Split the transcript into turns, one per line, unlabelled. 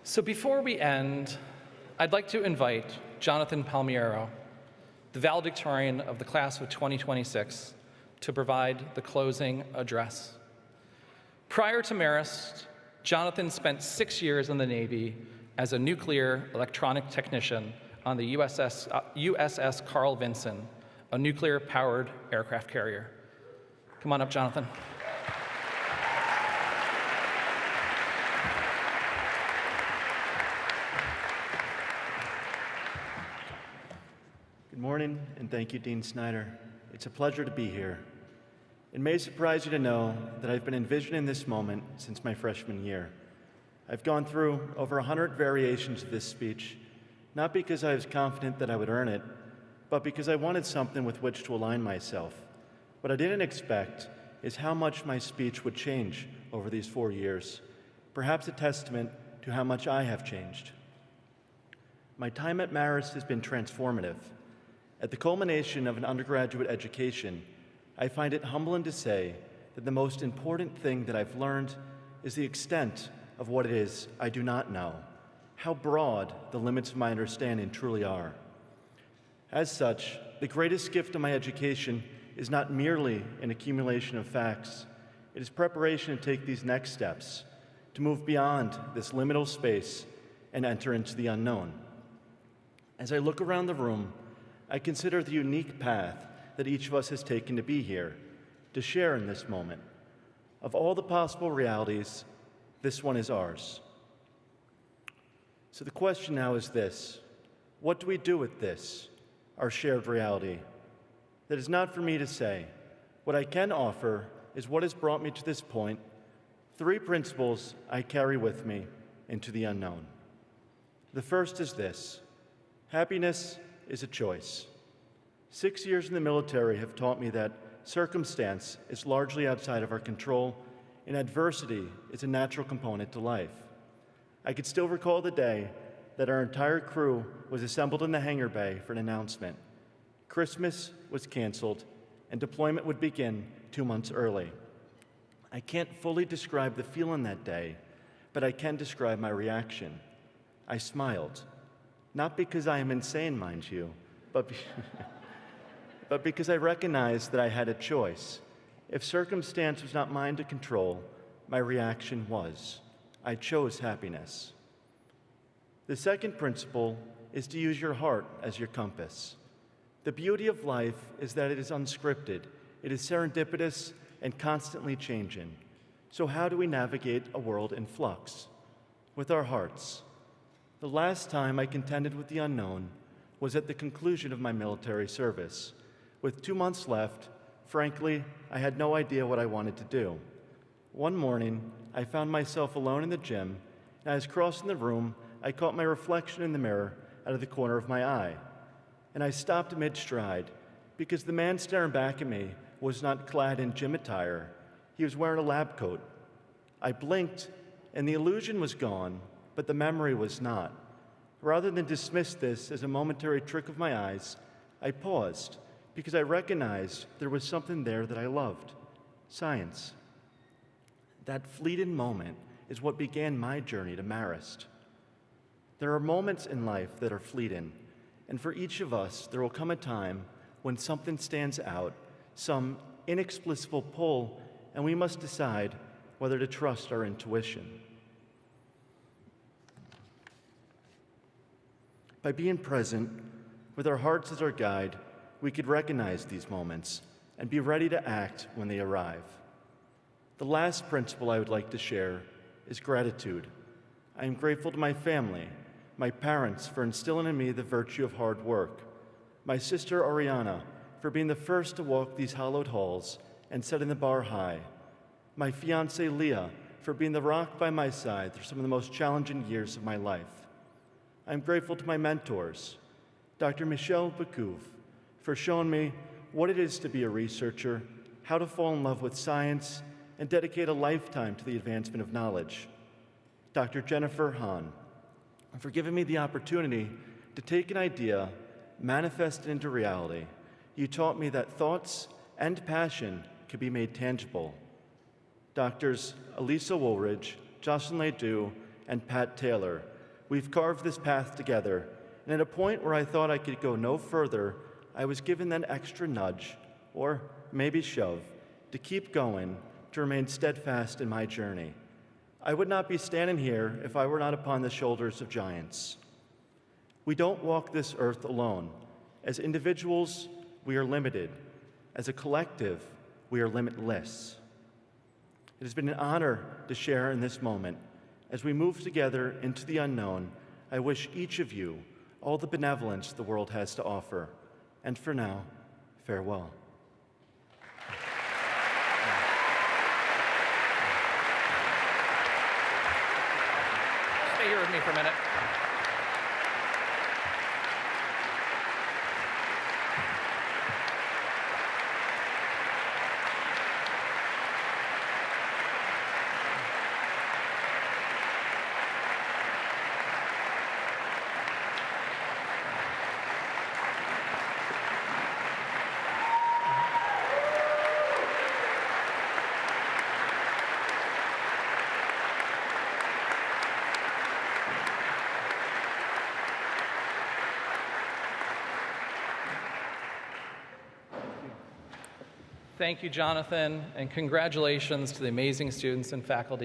So before we end, I'd like to invite Jonathan Palmiero, the valedictorian of the class of 2026, to provide the closing address. Prior to Marist, Jonathan spent 6 years in the Navy as a nuclear electronic technician on the USS Carl Vinson, a nuclear-powered aircraft carrier. Come on up, Jonathan.
Good morning, and thank you, Dean Snyder. It's a pleasure to be here. It may surprise you to know that I've been envisioning this moment since my freshman year. I've gone through over 100 variations of this speech, not because I was confident that I would earn it, but because I wanted something with which to align myself. What I didn't expect is how much my speech would change over these 4 years, perhaps a testament to how much I have changed. My time at Marist has been transformative. At the culmination of an undergraduate education, I find it humbling to say that the most important thing that I've learned is the extent of what it is I do not know, how broad the limits of my understanding truly are. As such, the greatest gift of my education is not merely an accumulation of facts, it is preparation to take these next steps, to move beyond this liminal space and enter into the unknown. As I look around the room, I consider the unique path that each of us has taken to be here, to share in this moment. Of all the possible realities, this one is ours. So the question now is this: what do we do with this, our shared reality? That is not for me to say. What I can offer is what has brought me to this point, 3 principles I carry with me into the unknown. The first is this: happiness is a choice. 6 years in the military have taught me that circumstance is largely outside of our control, and adversity is a natural component to life. I could still recall the day that our entire crew was assembled in the hangar bay for an announcement. Christmas was canceled, and deployment would begin 2 months early. I can't fully describe the feeling that day, but I can describe my reaction. I smiled. Not because I am insane, mind you, but because I recognized that I had a choice. If circumstance was not mine to control, my reaction was. I chose happiness. The second principle is to use your heart as your compass. The beauty of life is that it is unscripted, it is serendipitous and constantly changing. So how do we navigate a world in flux? With our hearts. The last time I contended with the unknown was at the conclusion of my military service. With 2 months left, frankly, I had no idea what I wanted to do. One morning, I found myself alone in the gym, and as crossing the room, I caught my reflection in the mirror out of the corner of my eye. And I stopped mid-stride, because the man staring back at me was not clad in gym attire. He was wearing a lab coat. I blinked, and the illusion was gone, but the memory was not. Rather than dismiss this as a momentary trick of my eyes, I paused because I recognized there was something there that I loved: science. That fleeting moment is what began my journey to Marist. There are moments in life that are fleeting, and for each of us, there will come a time when something stands out, some inexplicable pull, and we must decide whether to trust our intuition. By being present, with our hearts as our guide, we could recognize these moments and be ready to act when they arrive. The last principle I would like to share is gratitude. I am grateful to my family, my parents for instilling in me the virtue of hard work, my sister Ariana for being the first to walk these hallowed halls and setting the bar high, my fiancée Leah for being the rock by my side through some of the most challenging years of my life. I'm grateful to my mentors, Dr. Michel Bacouve, for showing me what it is to be a researcher, how to fall in love with science, and dedicate a lifetime to the advancement of knowledge. Dr. Jennifer Hahn, for giving me the opportunity to take an idea, manifest it into reality. You taught me that thoughts and passion could be made tangible. Doctors Elisa Woolridge, Jocelyn Ledoux, and Pat Taylor We've carved this path together, and at a point where I thought I could go no further, I was given that extra nudge, or maybe shove, to keep going, to remain steadfast in my journey. I would not be standing here if I were not upon the shoulders of giants. We don't walk this earth alone. As individuals, we are limited. As a collective, we are limitless. It has been an honor to share in this moment. As we move together into the unknown, I wish each of you all the benevolence the world has to offer. And for now, farewell.
Stay here with me for a minute. Thank you, Jonathan, and congratulations to the amazing students and faculty